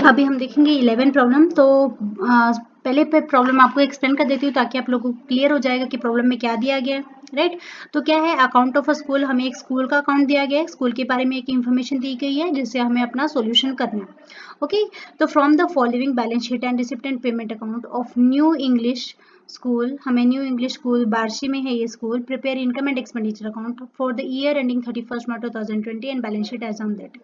अभी हम देखेंगे 11 प्रॉब्लम। तो पहले पे प्रॉब्लम आपको एक्सप्लेन कर देती हूँ ताकि आप लोगों को क्लियर हो जाएगा कि प्रॉब्लम में क्या दिया गया है, राइट। तो क्या है, अकाउंट ऑफ अ स्कूल, हमें एक स्कूल का अकाउंट दिया गया है, स्कूल के बारे में एक इन्फॉर्मेशन दी गई है जिससे हमें अपना सोल्यूशन करना है। ओके, तो from the following balance sheet and receipt and payment account of new English school, हमें न्यू इंग्लिश स्कूल बार्शी में है ये school, prepare income and expenditure account for the year ending 31 March 2020 and balance sheet as on that.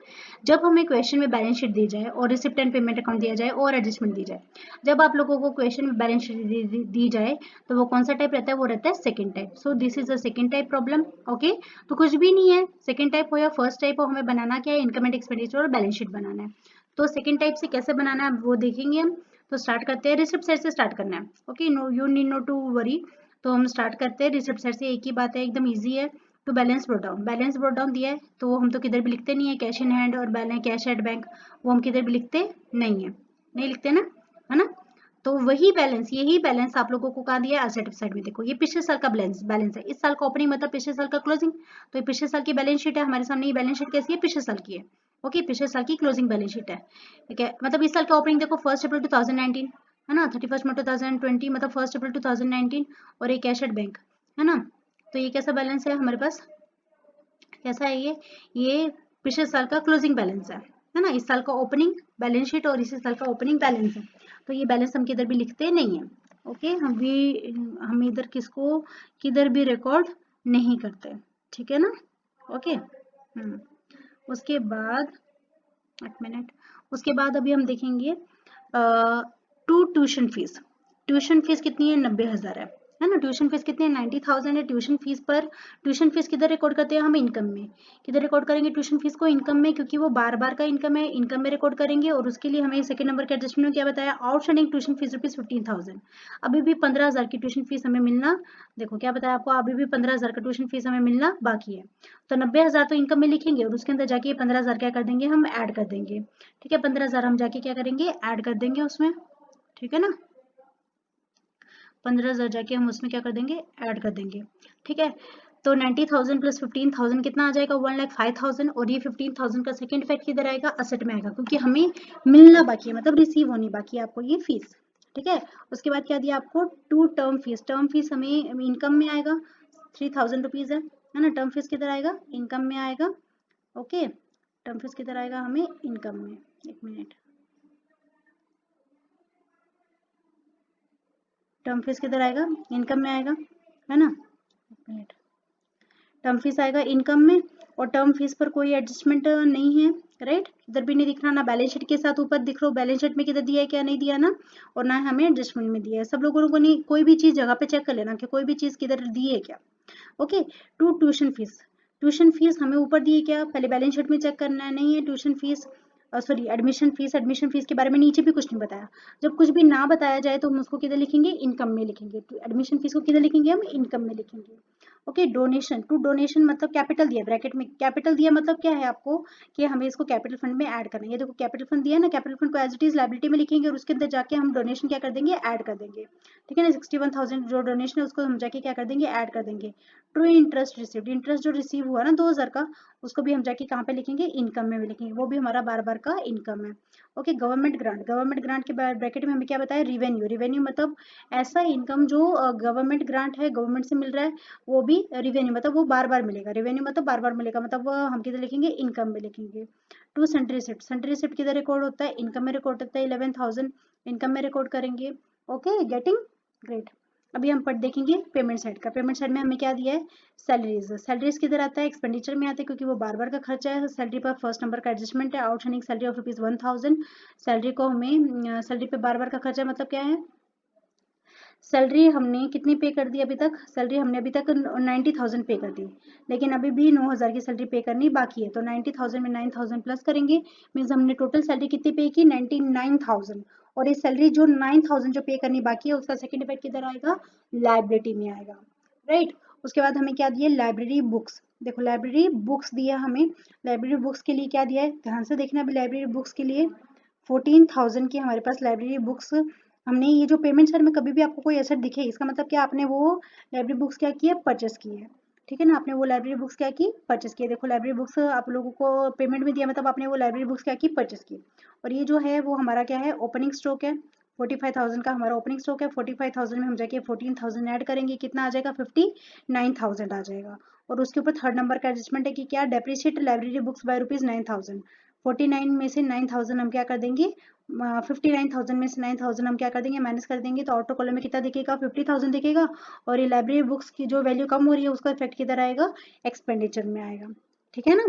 जब हमें question में balance sheet दी जाए और receipt and payment account दिया जाए और एडजस्टमेंट दी जाए, जब आप लोगों को क्वेश्चन में बैलेंस शीट दी जाए तो वो कौन सा टाइप रहता है, वो रहता है second type. So this is a second type problem. Okay, तो कुछ भी नहीं है, सेकंड टाइप हो या फर्स्ट टाइप हो, हमें बनाना क्या है, इनकम एंड एक्सपेंडिचर और बैलेंस शीट बनाना है। तो सेकंड टाइप से कैसे बनाना है वो देखेंगे हम। तो स्टार्ट करते हैं, रिसिप्ट साइड से स्टार्ट करना है। Okay, no you need no to worry. तो हम स्टार्ट करते हैं रिसिप्ट साइड से, एक ही बात है, एकदम ईजी है। तो balance brought down, balance brought down दिया है तो हम तो किधर भी लिखते नहीं है, कैश इन हैंड और बैलेंस कैश एट बैंक, वो हम किधर भी लिखते नहीं है, नहीं लिखते ना, है ना। तो वही बैलेंस, यही बैलेंस आप लोगों को कहा दिया है एसेट साइड में। देखो ये पिछले साल का बैलेंस है, इस साल का ओपनिंग मतलब पिछले साल का क्लोजिंग। तो ये पिछले साल की बैलेंस शीट है हमारे सामने। ये बैलेंस शीट कैसी है, पिछले साल की है। ओके, पिछले साल की क्लोजिंग बैलेंस शीट है, ठीक है। मतलब इस साल का ओपनिंग देखो 1 अप्रैल 2019, है ना, 31 मार्च 2020 मतलब 1 अप्रैल 2019, और ये कैश एट बैंक, है ना। तो ये कैसा बैलेंस है हमारे पास, कैसा है ये पिछले साल का क्लोजिंग बैलेंस है ना। इस साल का ओपनिंग बैलेंस शीट और इसी साल का ओपनिंग बैलेंस है। तो ये बैलेंस हम किधर भी लिखते नहीं है। ओके, हम इधर किसको किधर भी रिकॉर्ड नहीं करते, ठीक है ना। ओके, उसके बाद एक मिनट, उसके बाद अभी हम देखेंगे to tuition fees. Tuition fees कितनी है, 90,000 है ना। ट्यूशन फीस कितनी है, 90,000 है ट्यूशन फीस पर। ट्यूशन फीस किधर रिकॉर्ड करते हैं हम, इनकम में। किधर रिकॉर्ड करेंगे ट्यूशन फीस को, इनकम में, क्योंकि वो बार बार का इनकम है, इनकम में रिकॉर्ड करेंगे। और उसके लिए हमें सेकंड नंबर के एडजस्टमेंट में क्या बताया, आउटस्टैंडिंग ट्यूशन फीस ₹15,000। अभी भी 15,000 की ट्यूशन फीस हमें मिलना, देखो क्या बताया आपको, अभी भी 15,000 का ट्यूशन फीस हमें मिलना बाकी है। तो 90,000 तो इनकम में लिखेंगे और उसके अंदर जाके 15,000 क्या कर देंगे, हम ऐड कर देंगे, ठीक है। 15,000 हम जाके क्या करेंगे, ऐड कर देंगे उसमें, ठीक है ना। 15,000 जाके हम उसमें क्या कर देंगे, ऐड कर देंगे, ठीक है। तो 90,000 प्लस 15,000 कितना आ जाएगा, 1,05,000। और ये 15,000 का सेकंड इफेक्ट किधर आएगा, असेट में आएगा, क्योंकि हमें मिलना बाकी है, मतलब रिसीव होनी बाकी है आपको ये फीस, ठीक है। उसके बाद क्या दिया आपको, to term fees. Term fees हमें इनकम में आएगा, 3,000 रुपीज है ना। टर्म फीस किधर आएगा, इनकम में आएगा। ओके, टर्म फीस किधर आएगा हमें, इनकम में। एक मिनट, टर्म फीस किधर आएगा, इनकम में आएगा, है ना। एक मिनट, टर्म फीस आएगा इनकम में, और टर्म फीस पर कोई एडजस्टमेंट नहीं है, राइट। इधर भी नहीं दिख रहा, ना बैलेंस शीट के साथ ऊपर दिख रहा हो, बैलेंस शीट में किधर दिया है क्या नहीं दिया ना, और ना हमें एडजस्टमेंट में दिया है। सब लोगों को नहीं, कोई भी चीज जगह पे चेक कर लेना कि कोई भी चीज किधर दी है क्या। Okay, to tuition fees. Tuition fees हमें ऊपर दी है क्या, पहले बैलेंस शीट में चेक करना है, नहीं है tuition fees, sorry admission fees. Admission fees के बारे में नीचे भी कुछ नहीं बताया। जब कुछ भी ना बताया जाए तो हम उसको किधर लिखेंगे, इनकम में लिखेंगे। एडमिशन फीस को किधर लिखेंगे, हम इनकम में लिखेंगे। Okay, donation. टू डोनेशन मतलब कैपिटल दिया, ब्रैकेट में कैपिटल दिया, मतलब क्या है आपको कि हमें इसको कैपिटल फंड में ऐड करना है। ये देखो कैपिटल फंड दिया ना, कैपिटल फंड को एज इट इज लायबिलिटी में लिखेंगे और उसके अंदर जाके हम डोनेशन क्या कर देंगे, ऐड कर देंगे, ठीक है ना। 61,000 जो डोनेशन है उसको हम जाके क्या कर देंगे, ऐड कर देंगे। ट्रू इंटरेस्ट रिसीव्ड, इंटरेस्ट जो रिसीव हुआ ना 2,000 का, उसको भी हम जाके कहाँ पे लिखेंगे, इनकम में भी लिखेंगे, वो भी हमारा बार बार का इनकम है। Okay, government grant. Government grant के ब्रैकेट में हमें क्या बताया, रिवेन्यू। रिवेन्यू मतलब ऐसा इनकम जो गवर्नमेंट ग्रांट है, गवर्नमेंट से मिल रहा है, वो भी रिवेन्यू, मतलब वो बार बार मिलेगा। रिवेन्यू मतलब बार बार मिलेगा, मतलब वो हम किधर लिखेंगे, इनकम में लिखेंगे। To sundry receipt. Sundry receipt किधर रिकॉर्ड होता है, इनकम में रिकॉर्ड होता है, 11,000 इनकम में रिकॉर्ड करेंगे। Okay, getting great. अभी हम पढ़ देखेंगे पेमेंट साइड का। पेमेंट साइड में हमें क्या दिया है, सैलरीज। सैलरीज किधर आता है, एक्सपेंडिचर में आता है, क्योंकि वो बार बार का खर्चा है। सैलरी पर फर्स्ट नंबर का एडजस्टमेंट है, आउटस्टैंडिंग सैलरी ऑफ ₹1,000। सैलरी को हमें सैलरी पे बार बार का खर्चा मतलब क्या है, सैलरी हमने कितनी पे कर दी अभी तक, सैलरी हमने अभी तक 90,000 पे कर दी, लेकिन अभी भी 9,000 की सैलरी पे करनी बाकी है। तो 90,000 में 9,000 प्लस करेंगे, मीन्स हमने टोटल सैलरी कितनी पे की, 99,000। और ये सैलरी जो 9,000 जो पे करनी बाकी है, उसका सेकंड इफेक्ट किधर आएगा, लाइबिलिटी में आएगा, राइट। उसके बाद हमें क्या दिया, लाइब्रेरी बुक्स। देखो लाइब्रेरी बुक्स दिया हमें, लाइब्रेरी बुक्स के लिए क्या दिया है, ध्यान से देखना। अभी लाइब्रेरी बुक्स के लिए 14,000 की हमारे पास लाइब्रेरी बुक्स। हमने ये जो पेमेंट साइड में कभी भी आपको कोई एसेट दिखे, इसका मतलब क्या, आपने वो लाइब्रेरी बुक्स क्या की है, परचेस की है, ठीक है ना। आपने वो लाइब्रेरी बुक्स क्या की, परचेस की। देखो लाइब्रेरी बुक्स आप लोगों को पेमेंट में दिया, मतलब आपने वो लाइब्रेरी बुक्स क्या की, परचेस की। और ये जो है वो हमारा क्या है, ओपनिंग स्टॉक है। 45,000 का हमारा ओपनिंग स्टॉक है। 45,000 में हम जाके 14,000 ऐड करेंगे, कितना आ जाएगा, 59,000 आ जाएगा। और उसके ऊपर थर्ड नंबर का एडजस्टमेंट है कि क्या, डेप्रिशिएट लाइब्रेरी बुक्स बाय ₹9,000। 49 में से 9,000 हम क्या कर देंगे, 59,000 में से 9,000 हम क्या कर देंगे, माइनस कर देंगे। तो ऑटो कॉलम में कितना दिखेगा, 50,000 दिखेगा। और ये लाइब्रेरी बुक्स की जो वैल्यू कम हो रही है उसका इफेक्ट किधर आएगा, एक्सपेंडिचर में आएगा। ठीक है ना।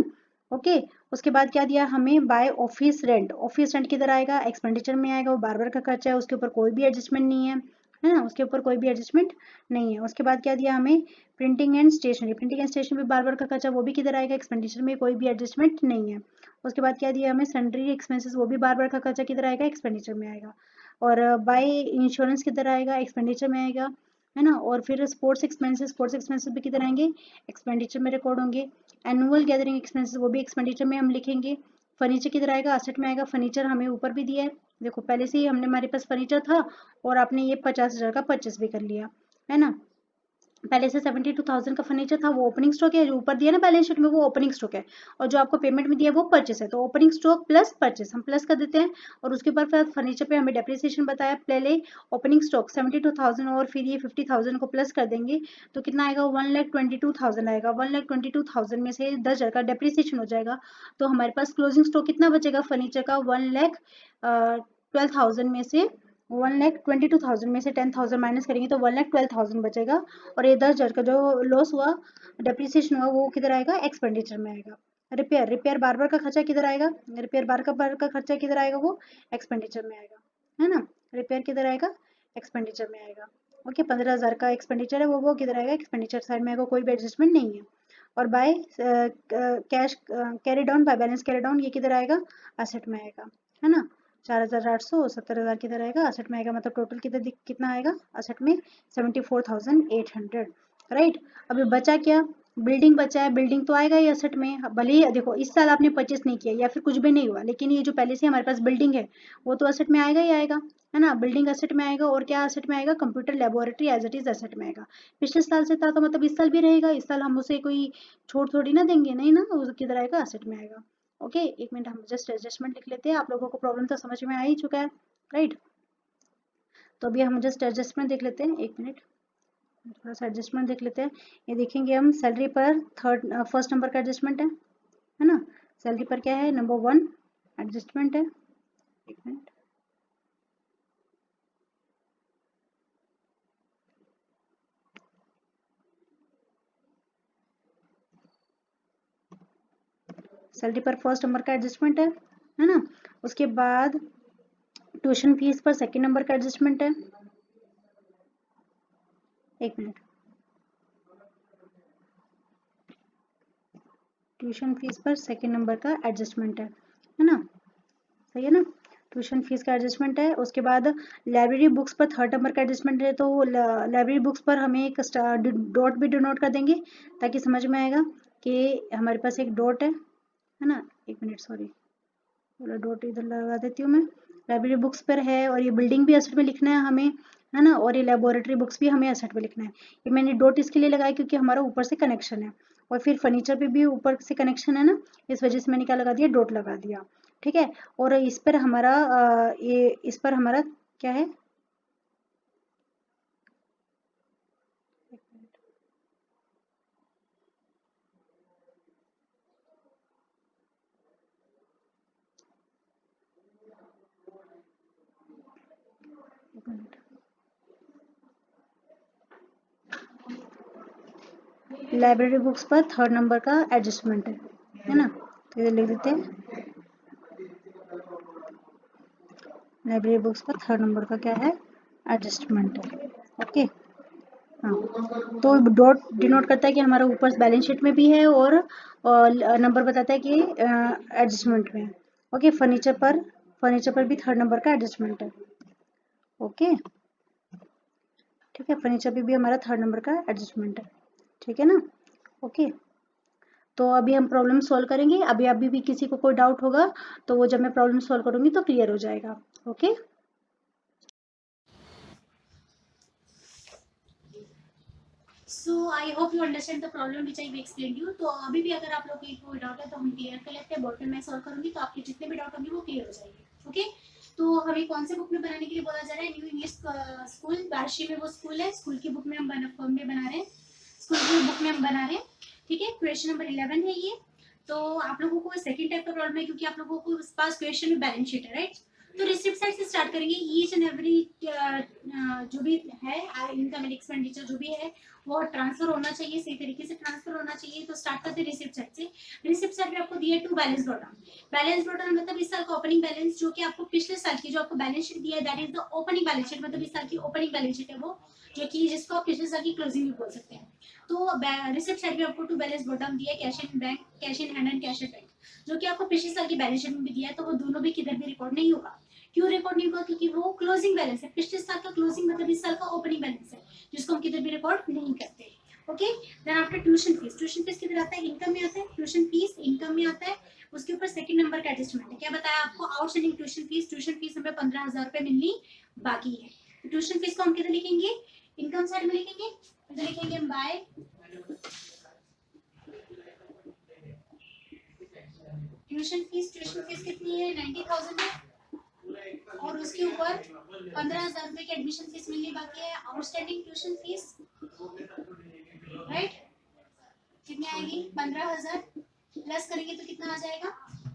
ओके। उसके बाद क्या दिया हमें, by office rent. Office rent किधर आएगा, एक्सपेंडिचर में आएगा। वो बार बार का खर्चा है, उसके ऊपर कोई भी एडजस्टमेंट नहीं है ना, उसके ऊपर कोई भी एडजस्टमेंट नहीं है। उसके बाद क्या दिया हमें, printing and stationery. Printing and stationery बार बार का खर्चा, वो भी किधर आएगा, एक्सपेंडिचर में, कोई भी एडजस्टमेंट नहीं है। उसके बाद क्या दिया हमें, सन्ड्री एक्सपेंसेस, वो भी बार बार का खर्चा किधर आएगा, एक्सपेंडिचर में आएगा। और बाय इंश्योरेंस किधर आएगा, एक्सपेंडिचर में आएगा, है ना। और फिर स्पोर्ट्स एक्सपेंसेस भी किधर आएंगे, एक्सपेंडिचर में रिकॉर्ड होंगे। एनुअल गैदरिंग एक्सपेंसेस, वो भी एक्सपेंडिचर में हम लिखेंगे। फर्नीचर किधर आएगा, असेट में आएगा। फर्नीचर हमें ऊपर भी दिया है, देखो पहले से ही हमने, हमारे पास फर्नीचर था और आपने ये 50,000 का परचेस भी कर लिया, है ना। पहले से 72,000 का फर्नीचर था, वो ओपनिंग स्टॉक है, जो ऊपर दिया ना बैलेंस शीट में वो ओपनिंग स्टॉक है। और जो आपको पेमेंट में दिया वो परचेस है। तो ओपनिंग स्टॉक प्लस परचेस हम प्लस कर देते हैं। और उसके बाद फिर फर्नीचर पे हमें डेप्रिसिएशन बताया, पहले ओपनिंग स्टॉक 72,000 और फिर ये 50,000 को प्लस कर देंगे। तो कितना आएगा, 1,22,000 आएगा। 1,22,000 में से 10,000 का डेप्रिसिएशन हो जाएगा। तो हमारे पास क्लोजिंग स्टॉक कितना बचेगा फर्नीचर का, 1,12,000 में से 1,22,000 में से 10,000 माइनस करेंगे तो 1,12,000 बचेगा। और ये 10,000 का जो लॉस हुआ, डेप्रिसिएशन हुआ, वो किधर आएगा, एक्सपेंडिचर में आएगा। रिपेयर बार बार का खर्चा किधर आएगा, रिपेयर बार का खर्चा किधर आएगा, वो एक्सपेंडिचर में आएगा, है ना। रिपेयर किधर आएगा, एक्सपेंडिचर में आएगा। ओके। 15,000 का एक्सपेंडिचर है, वो किधर आएगा, एक्सपेंडिचर साइड में आएगा, कोई भी एडजस्टमेंट नहीं है। और by cash carry down, by balance carry down, ये किधर आएगा, असेट में आएगा, है ना। 4,800, 70,000 किधर आएगा, असेट में आएगा। मतलब टोटल कितना आएगा असेट में, 74,800। राइट। अभी बचा क्या, बिल्डिंग बचा है। बिल्डिंग तो आएगा ही असेट में, भले ही देखो इस साल आपने परचेस नहीं किया या फिर कुछ भी नहीं हुआ, लेकिन ये जो पहले से हमारे पास बिल्डिंग है वो तो असेट में आएगा ही आएगा, है ना। बिल्डिंग असेट में आएगा। और क्या असेट में आएगा, computer laboratory as it is asset में आएगा। पिछले साल से था तो मतलब इस साल भी रहेगा, इस साल हम उसे कोई छोड़ थोड़ी ना देंगे, नहीं ना, वो किधर आएगा, असेट में आएगा। ओके। एक मिनट, हम जस्ट एडजस्टमेंट लिख लेते हैं। आप लोगों को प्रॉब्लम तो समझ में आ ही चुका है, राइट। तो अभी हम जस्ट एडजस्टमेंट देख लेते हैं, एक मिनट, थोड़ा सा एडजस्टमेंट देख लेते हैं। ये देखेंगे हम, सैलरी पर फर्स्ट नंबर का एडजस्टमेंट है ना। सैलरी पर क्या है, नंबर 1 एडजस्टमेंट है। एक मिनट, सैलरी पर फर्स्ट नंबर का एडजस्टमेंट है ना। उसके बाद ट्यूशन फीस पर सेकंड नंबर का एडजस्टमेंट है। एक मिनट, ट्यूशन फीस पर सेकंड नंबर का एडजस्टमेंट है ना, सही है ना। ट्यूशन फीस का एडजस्टमेंट है। उसके बाद लाइब्रेरी बुक्स पर थर्ड नंबर का एडजस्टमेंट है। तो लाइब्रेरी बुक्स पर हमें एक डॉट भी डिनोट कर देंगे ताकि समझ में आएगा कि हमारे पास एक डॉट है ना। एक मिनट, सॉरी, थोड़ा डॉट इधर लगा देती हूँ मैं। लाइब्रेरी बुक्स पर है और ये बिल्डिंग भी असेट में लिखना है हमें, है ना। और ये लेबोरेटरी बुक्स भी हमें असेट में लिखना है। ये मैंने डॉट इसके लिए लगाया क्योंकि हमारा ऊपर से कनेक्शन है। और फिर फर्नीचर पे भी ऊपर से कनेक्शन है ना, इस वजह से मैंने क्या लगा दिया, डॉट लगा दिया। ठीक है। और इस पर हमारा इस पर हमारा क्या है, लाइब्रेरी बुक्स पर थर्ड नंबर का एडजस्टमेंट है ना। तो इधर लिख देते हैं, लाइब्रेरी बुक्स पर थर्ड नंबर का क्या है, एडजस्टमेंट है। ओके। हाँ, तो डॉट डिनोट करता है कि हमारा ऊपर बैलेंस शीट में भी है और नंबर बताता है कि एडजस्टमेंट में है। ओके। फर्नीचर पर भी थर्ड नंबर का एडजस्टमेंट है। ओके। ठीक है, फर्नीचर पे भी हमारा थर्ड नंबर का एडजस्टमेंट है। ठीक है ना। ओके। तो अभी हम प्रॉब्लम सॉल्व करेंगे। अभी अभी भी किसी को कोई डाउट होगा तो वो जब मैं प्रॉब्लम सॉल्व करूंगी तो क्लियर हो जाएगा। Okay. So I hope you understand the problem which I explain you. तो अभी भी अगर आप लोग की कोई डाउट है तो हम क्लियर कर लेते हैं, बोर्ड में मैं सॉल्व करूंगी तो आपके जितने भी डाउट होंगे वो क्लियर हो जाएंगे। ओके, तो हमें कौन से बुक में बनाने के लिए बोला जा रहा है? न्यू इंग्लिश स्कूल, बार्शी में वो स्कूल है, स्कूल की बुक में हम बना रहे हैं, स्कूल की बुक में हम बना रहे हैं। ठीक है, क्वेश्चन नंबर 11 है ये। तो आप लोगों को सेकंड टाइप का प्रॉब्लम है क्योंकि आप लोगों को पास क्वेश्चन में बैलेंस शीट है, राइट? तो रिसिप्ट साइड से स्टार्ट करेंगे। ईच एंड एवरी जो भी है इनकम एंड एक्सपेंडिचर जो भी है वो ट्रांसफर होना चाहिए, सही तरीके से ट्रांसफर होना चाहिए। तो स्टार्ट करते हैं रिसिप्ट साइड से। रिसिप्ट साइड में आपको दिया है to balance brought. Balance brought मतलब इस साल का ओपनिंग बैलेंस, जो कि आपको पिछले साल की जो आपको बैलेंस शीट दिया है that is the opening balance sheet, मतलब इस साल की ओपनिंग बैलेंस शीट है वो, जो कि जिसको आप पिछले साल की क्लोजिंग भी बोल सकते हैं। तो रिसिप्ट साइड में आपको टू बैलेंस बॉटम दिया है, cash in bank, cash in hand and cash at bank, जो कि आपको पिछले साल की बैलेंस शीट में भी दिया है। तो वो दोनों भी किधर भी रिकॉर्ड नहीं होगा। क्यों रिकॉर्ड नहीं होगा? क्योंकि वो क्लोजिंग बैलेंस है, पिछले साल का क्लोजिंग मतलब इस साल का ओपनिंग बैलेंस है, जिसको हम किधर भी रिकॉर्ड नहीं करते। Okay, then after tuition fees, tuition fees किधर आता है? इनकम में आता है। ट्यूशन फीस इनकम में आता है, उसके ऊपर सेकंड नंबर का एडजस्टमेंट है। क्या बताया आपको? Outstanding tuition fees, tuition fees हमें 15,000 रुपए मिलनी बाकी है। तो ट्यूशन फीस को हम किधर लिखेंगे? इनकम साइड में लिखेंगे। इधर लिखेंगे हम बाय ट्यूशन फीस कितनी है? 90,000 है, और उसके ऊपर 15,000 रुपए की एडमिशन फीस मिलनी बाकी है। आउटस्टैंडिंग ट्यूशन फीस, राइट, कितनी आएगी? 15,000 प्लस करेंगे तो कितना आ जाएगा?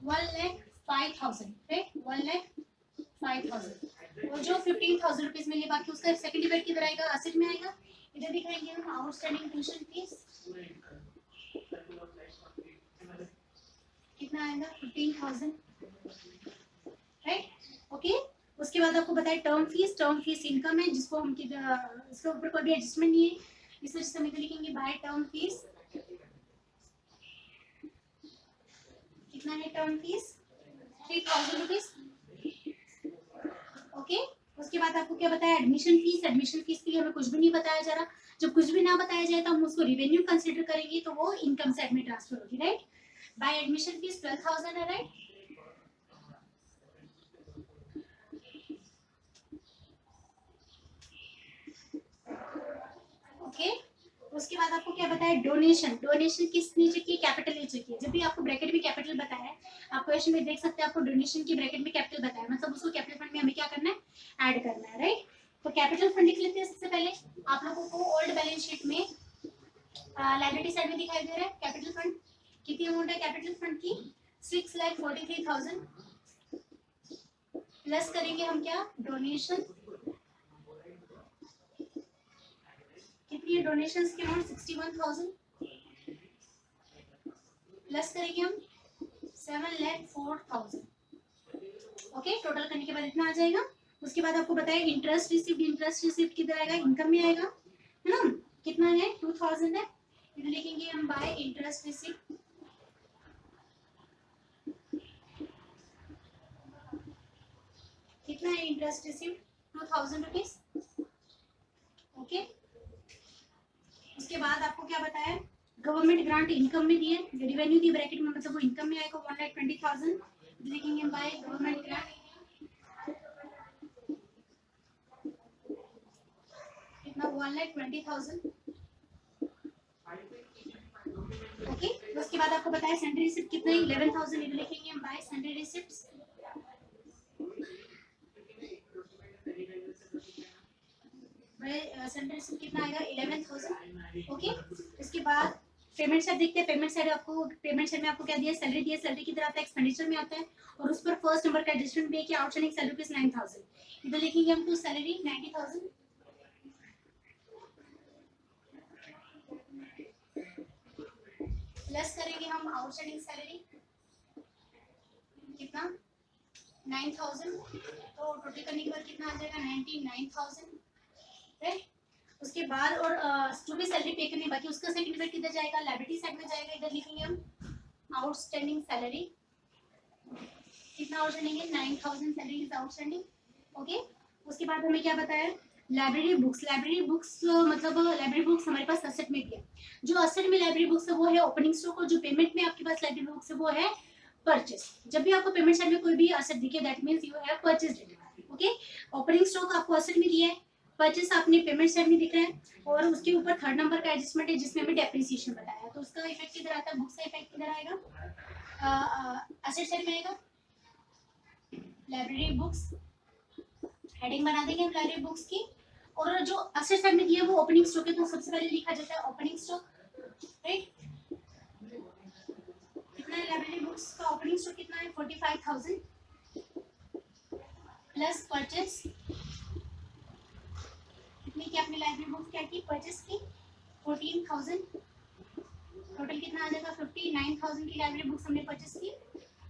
1,05,000, राइट, 1,05,000। और जो 15,000 रुपीज मिलनी बाकी उसका सेकंड डिबेट किधर आएगा? असेट में आएगा। इधर दिखाएंगे हम आउटस्टैंडिंग ट्यूशन फीस कितना आएगा? 15,000, राइट। ओके, उसके बाद आपको बताया term fees, term fees income है जिसको हम इसके ऊपर कोई भी एडजस्टमेंट नहीं है, इस वजह से हम इधर लिखेंगे बाय टर्म फीस। कितना है टर्म फीस? 3,000 रुपीज। ओके, उसके बाद आपको क्या बताया? एडमिशन फीस, एडमिशन फीस के लिए हमें कुछ भी नहीं बताया जा रहा। जब कुछ भी ना बताया जाए तो हम उसको रिवेन्यू कंसीडर करेंगे, तो वो इनकम साइड में ट्रांसफर होगी, राइट। बाय एडमिशन फीस 12,000 है, राइट। ओके, उसके बाद आपको क्या बताया? डोनेशन, डोनेशन किस नीचे की? कैपिटल नीचे की। जब भी आपको ब्रैकेट में कैपिटल बताया है, आप क्वेश्चन में देख सकते हैं आपको डोनेशन की ब्रैकेट में कैपिटल बताया, मतलब उसको कैपिटल फंड में हमें क्या करना है? ऐड करना है, राइट। तो कैपिटल फंड लिख लेते हैं। सबसे पहले आप लोगों को ओल्ड बैलेंस शीट में लायबिलिटी साइड में दिखाई दे रहा है कैपिटल फंड। कितनी अमाउंट है कैपिटल फंड की? 6,43,000 प्लस करेंगे हम क्या? डोनेशन। कितनी है डोनेशंस की अमाउंट? 61,000 प्लस करेंगे हम 7,04,000। ओके, टोटल करने के बाद इतना आ जाएगा। उसके बाद आपको बताया इंटरेस्ट रिसीव्ड, इंटरेस्ट रिसीव्ड किधर आएगा? इनकम में आएगा, है ना। कितना है? 2,000 है। इधर लिखेंगे हम बाय इंटरेस्ट रिसीव्ड। कितना है इंटरेस्ट रिसीव्ड? 2,000 रुपीज। ओके, उसके बाद आपको क्या बताया? गवर्नमेंट ग्रांट इनकम में दिए, रिवेन्यू दी ब्रैकेट में, मतलब वो इनकम में आएगा 1,20,000। लिखेंगे बाय गवर्नमेंट ग्रांट कितना? 1,20,000। ओके, उसके बाद आपको बताया सैलरी रिसिप्ट कितना है? 11,000। इधर लिखेंगे हम by salary receipts. Salary receipt कितना आएगा? 11,000। ओके, उसके बाद पेमेंट साइड देखते हैं। पेमेंट साइड में आपको क्या दिया? सैलरी दिया। सैलरी किधर आता है? एक्सपेंडिचर में आता है, और उस पर फर्स्ट नंबर का एडजस्टमेंट भी है कि आउटस्टैंडिंग सैलरी रुपीज 9,000। इधर लिखेंगे हम टू सैलरी 90,000 प्लस करेंगे हम आउटस्टैंडिंग सैलरी कितना? 9,000। तो टोटल करने के बाद कितना आ जाएगा? 99,000, राइट। उसके बाद और जो भी सैलरी पे करनी बाकी उसका सेकंड डिबेट किधर जाएगा? लायबिलिटी साइड में जाएगा। इधर लिखेंगे हम आउटस्टैंडिंग सैलरी कितना आउटस्टैंडिंग है? 9,000 सैलरी इज आउटस्टैंडिंग। ओके, उसके बाद हमें क्या बताया? लाइब्रेरी बुक्स, लाइब्रेरी बुक्स मतलब लाइब्रेरी बुक्स हमारे पास असेट में भी है। जो असेट में लाइब्रेरी बुक्स है वो है ओपनिंग स्टॉक, और जो पेमेंट में आपके पास लाइब्रेरी बुक्स है वो है परचेस। जब भी आपको पेमेंट साइड में कोई भी असेट दिखे that means you have purchased it. Okay, opening stock आपको असेट में दिया है, परचेस आपने पेमेंट साइड में दिख रहा है, और उसके ऊपर थर्ड नंबर का एडजस्टमेंट है जिसमें हमें डेप्रिसिएशन बताया, तो उसका इफेक्ट किधर आता है, बुक्स का इफेक्ट किधर आएगा, एसेट साइड में आएगा, लाइब्रेरी बुक्स, हेडिंग बना देंगे लाइब्रेरी बुक्स की, और जो एसेट साइड में दिया है वो ओपनिंग स्टॉक है, तो सबसे पहले लिखा जाता है ओपनिंग स्टॉक, राइट। कितना है लाइब्रेरी बुक्स का ओपनिंग स्टॉक, कितना है 45,000 प्लस परचेस, कितनी की आपने लाइब्रेरी बुक्स क्या की, परचेस की 14,000, टोटल कितना आ जाएगा 59,000 की लाइब्रेरी बुक्स हमने परचेस की।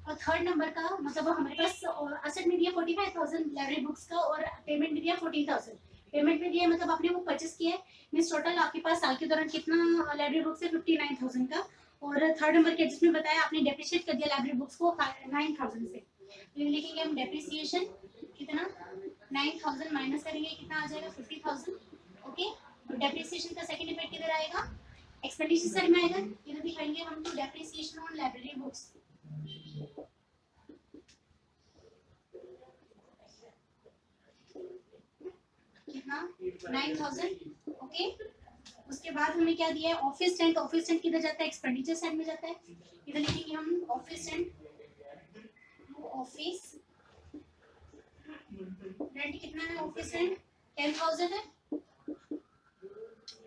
और थर्ड नंबर का मतलब हमारे पास एसेट में दिया 45,000 लाइब्रेरी बुक्स का, और पेमेंट में दिया 14,000, पेमेंट में दिया मतलब आपने वो परचेस किया है, मींस टोटल आपके पास साल के दौरान कितना लाइब्रेरी बुक्स है 59,000 का, और थर्ड नंबर के जिसमें बताया आपने डेप्रिशिएट कर दिया लाइब्रेरी बुक्स को 9,000 से, तो लिखेंगे हम डेप्रिसिएशन कितना 9,000 माइनस करेंगे कितना आ जाएगा 50,000, ओके। तो डेप्रिसिएशन का सेकंड इफेक्ट किधर आएगा, एक्सपेंडिचर साइड में आएगा, इधर दिखाएंगे हम तो डेप्रिसिएशन ऑन लाइब्रेरी बुक्स, कितना 9,000, ओके। उसके बाद हमें क्या दिया है ऑफिस रेंट, ऑफिस रेंट किधर जाता है, एक्सपेंडिचर साइड में जाता है, इधर लिखेंगे हम ऑफिस रेंट, ऑफिस रेंट कितना है, ऑफिस रेंट 10,000 है,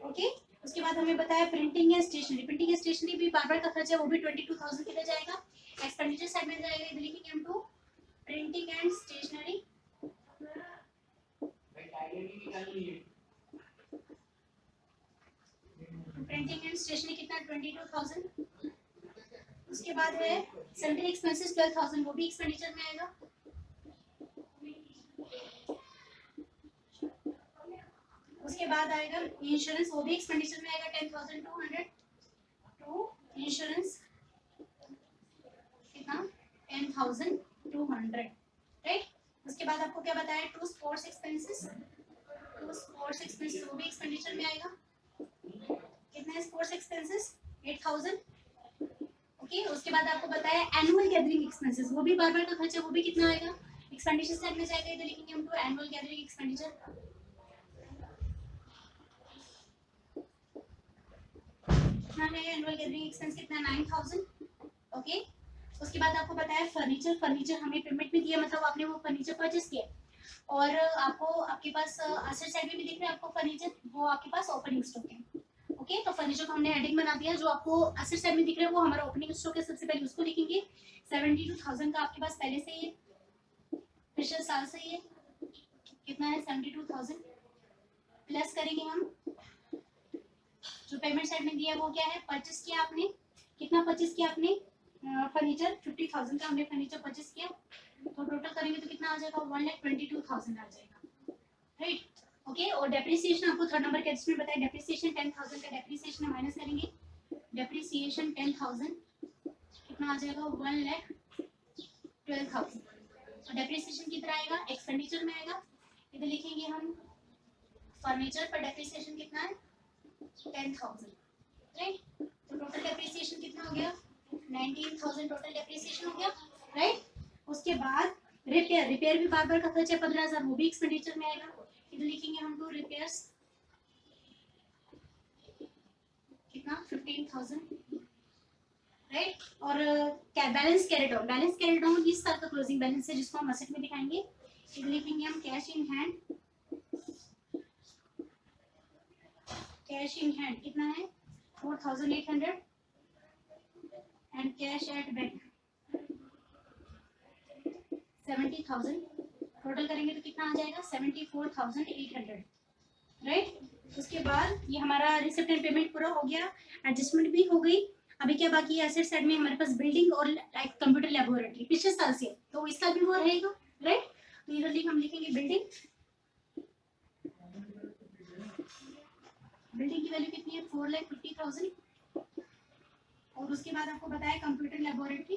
ओके। उसके बाद हमें बताया प्रिंटिंग है स्टेशनरी, प्रिंटिंग है स्टेशनरी भी बार बार का खर्च है, वो भी 22,000 किधर जाएगा, एक्सपेंडिचर साइड में जाएगा, इधर लिखेंगे हम to printing and stationery, printing and stationery कितना 22,000। उसके बाद है सैलरी एक्सपेंसेस 12,000, वो भी एक्सपेंडिचर में आएगा। उसके बाद आएगा इंश्योरेंस, वो भी एक्सपेंडिचर में आएगा 10,200 टू इंश्योरेंस कितना 10,200, राइट। उसके बाद आपको क्या बताया to sports expenses, to sports expenses वो भी एक्सपेंडिचर में आएगा, कितना है स्पोर्ट्स एक्सपेंसेस 8,000, ओके। उसके बाद आपको बताया एनुअल गैदरिंग एक्सपेंसेस, वो भी बार बार का खर्चा, वो भी कितना आएगा एक्सपेंडिचर साइड में जाएगा, इधर लिखेंगे हम टू एनुअल गैदरिंग एक्सपेंडिचर, कितना है एनुअल गैदरिंग एक्सपेंस कितना 9,000, ओके। उसके बाद आपको बताया फर्नीचर, फर्नीचर हमें पेमेंट में दिया मतलब आपने वो फर्नीचर परचेस किया, और आपको आपके पास एसेट साइड में भी दिख रहा है आपको फर्नीचर, वो आपके पास ओपनिंग स्टॉक है, ओके। तो फर्नीचर को हमने हेडिंग बना दिया, जो आपको एसेट साइड में दिख रहा है वो हमारा ओपनिंग स्टॉक है, सबसे पहले उसको लिखेंगे। 72,000 का आपके पास पहले से ही पिछले साल से ही कितना है 72,000, प्लस करेंगे हम जो पेमेंट साइड में दिया वो क्या है परचेस किया आपने, कितना परचेस किया आपने फर्नीचर 50,000 का हमने फर्नीचर परचेस किया, तो टोटल करेंगे तो कितना आ जाएगा 1,22,000 आ जाएगा, राइट, ओके। और डेप्रिसिएशन आपको थर्ड नंबर के एडजस्टमेंट बताया, डेप्रिसिएशन 10,000 का डेप्रिसिएशन माइनस करेंगे, डेप्रिसिएशन 10,000 कितना आ जाएगा 1,12,000, तो डेप्रिसिएशन कितना आएगा एक्सपेंडिचर में आएगा, इधर लिखेंगे हम फर्नीचर पर डेप्रिसिएशन कितना है 10,000, राइट। तो टोटल डेप्रिसिएशन कितना हो गया 19,000 टोटल डेप्रिसिएशन हो गया, राइट। उसके बाद रिपेयर, रिपेयर भी बार बार का खर्च है 15,000, वो भी एक्सपेंडिचर में आएगा, इधर लिखेंगे हम टू रिपेयर्स कितना 15,000, राइट। और क्या balance carry down, balance carry down इस साल का क्लोजिंग बैलेंस है जिसको हम असेट में दिखाएंगे, इधर लिखेंगे हम cash in hand, cash in hand कितना है 4,800 and cash at bank 70,000, total करेंगे तो कितना आ जाएगा 74,800, राइट। उसके बाद ये हमारा रिसिप्ट एंड पेमेंट पूरा हो गया, एडजस्टमेंट भी हो गई। अभी क्या बाकी है एसेट साइड में हमारे पास बिल्डिंग और कंप्यूटर लेबोरेटरी पिछले साल से, तो इस साल भी वो रहेगा, राइट। तो इधर हम लिखेंगे बिल्डिंग, बिल्डिंग की वैल्यू कितनी है 4,50,000, और उसके बाद आपको बताया कंप्यूटर लेबोरेटरी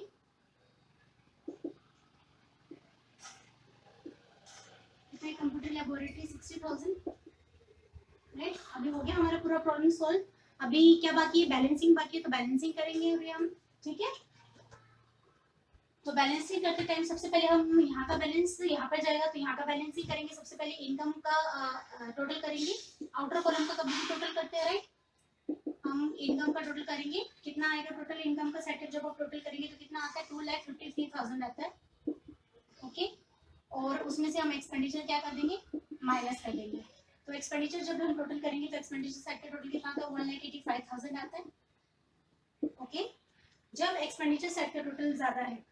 कितना है, कंप्यूटर लेबोरेटरी 60,000, राइट। अभी हो गया हमारा पूरा प्रॉब्लम सॉल्व। अभी क्या बाकी है बैलेंसिंग बाकी है, तो बैलेंसिंग करेंगे अभी हम, ठीक है। तो बैलेंसिंग करते टाइम सबसे पहले हम यहाँ का बैलेंस यहाँ पर जाएगा, तो यहाँ का बैलेंसिंग करेंगे। सबसे पहले इनकम का टोटल करेंगे, आउटर कॉलम का कभी भी टोटल करते हैं, राइट। हम इनकम का टोटल करेंगे, कितना आएगा टोटल इनकम का सेट जब आप टोटल करेंगे तो कितना आता है, 2,53,000 आता है, ओके। और उसमें से हम एक्सपेंडिचर क्या कर देंगे, माइनस कर देंगे। तो एक्सपेंडिचर जब हम टोटल करेंगे तो एक्सपेंडिचर सेट का टोटल कितना आता है, 1,85,000 आता है, ओके। जब एक्सपेंडिचर सेट का टोटल ज्यादा है,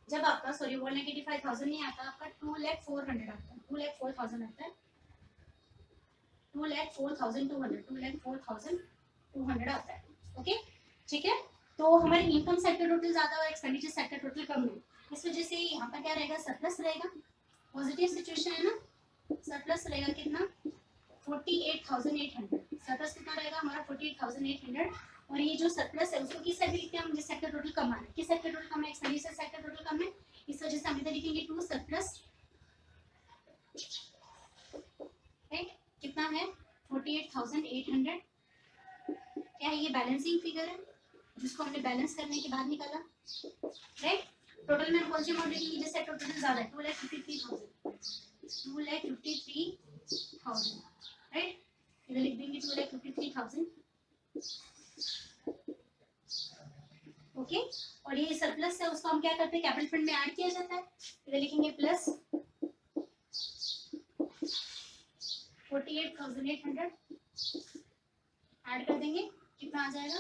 जब आपका 1,85,000 नहीं आता, आपका 2,04,000 आता है, 2,04,000 आता है, 2,04,200 आता है, ओके, ठीक है। तो हमारे इनकम सेट का टोटल ज्यादा और एक्सपेंडिचर सेट का टोटल कम है, इस वजह से यहाँ पर क्या रहेगा, सरप्लस रहेगा। पॉजिटिव सिचुएशन है ना, सरप्लस रहेगा कितना, 48,800। सरप्लस कितना रहेगा हमारा, 48,800। और ये जो सरप्लस है उसको किस साइड पे लिखते हैं हम, जिस साइड का टोटल कम है, किस साइड का टोटल कम है, एक्सपेंडिचर साइड का टोटल कम है, इस वजह से हम इधर लिखेंगे 2 सरप्लस, राइट। कितना है, 48,800। क्या है ये, बैलेंसिंग फिगर है जिसको हमने बैलेंस करने के बाद निकाला, राइट। टोटल में कौन सी अमाउंट लिखेंगे, जिससे टोटल ज्यादा है, 2,53,000, 2,53,000, राइट। इधर लिख देंगे 2,53,000, ओके। और ये सरप्लस है उसको हम क्या करते हैं, कैपिटल फंड में ऐड किया जाता है, इधर लिखेंगे प्लस 48,800 ऐड कर देंगे, कितना आ जाएगा,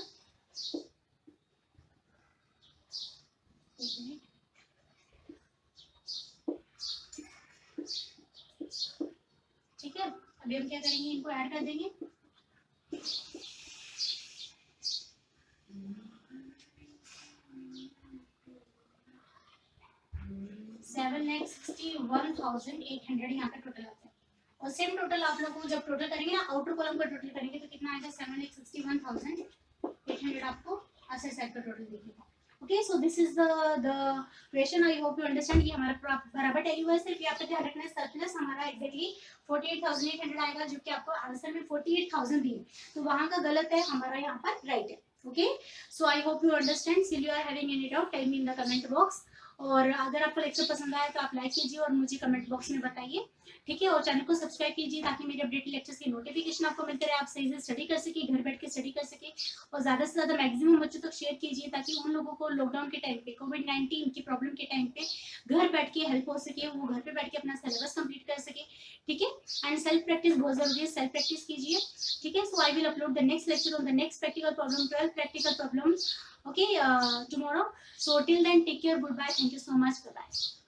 एक मिनट, ठीक है। अभी हम क्या करेंगे, इनको ऐड कर देंगे, 7,61,800 यहाँ का टोटल आता है। और सेम टोटल आप लोगों को जब टोटल करेंगे ना, आउटर कॉलम का टोटल करेंगे तो कितना आएगा, 7,61,800 आपको ऐसे साइड का टोटल दिखेगा, okay. So this is the question, I hope you understand. ये हमारा बराबर टैली हुआ है, सिर्फ यहाँ पे ध्यान रखना है सरप्लस हमारा एग्जैक्टली 48,800 आएगा, जो कि आपको आंसर में 48,000 दिए, तो वहां का गलत है, हमारा यहाँ पर राइट है, okay. So I hope you understand. Still you are having any doubt, tell me in the comment box. और अगर आपको लेक्चर पसंद आया तो आप लाइक कीजिए और मुझे कमेंट बॉक्स में बताइए, ठीक है। और चैनल को सब्सक्राइब कीजिए ताकि मेरे अपडेटेड लेक्चर्स की नोटिफिकेशन आपको मिलते रहे, आप सही से स्टडी कर सके, घर बैठ के स्टडी कर सके। और ज्यादा से ज्यादा मैक्सिमम बच्चों तक शेयर कीजिए ताकि उन लोगों को लॉकडाउन के टाइम पे, कोविड-19 की प्रॉब्लम के टाइम पे घर बैठ के हेल्प हो सके, वो घर पे बैठ के अपना सिलेबस कंप्लीट कर सके, ठीक है। एंड सेल्फ प्रैक्टिस बहुत जरूरी है, सेल्फ प्रैक्टिस कीजिए, ठीक है। So I will upload the next lecture on the next practical problem, 12 practical problems, okay, tomorrow. So till then, take care, goodbye, thank you so much, bye bye.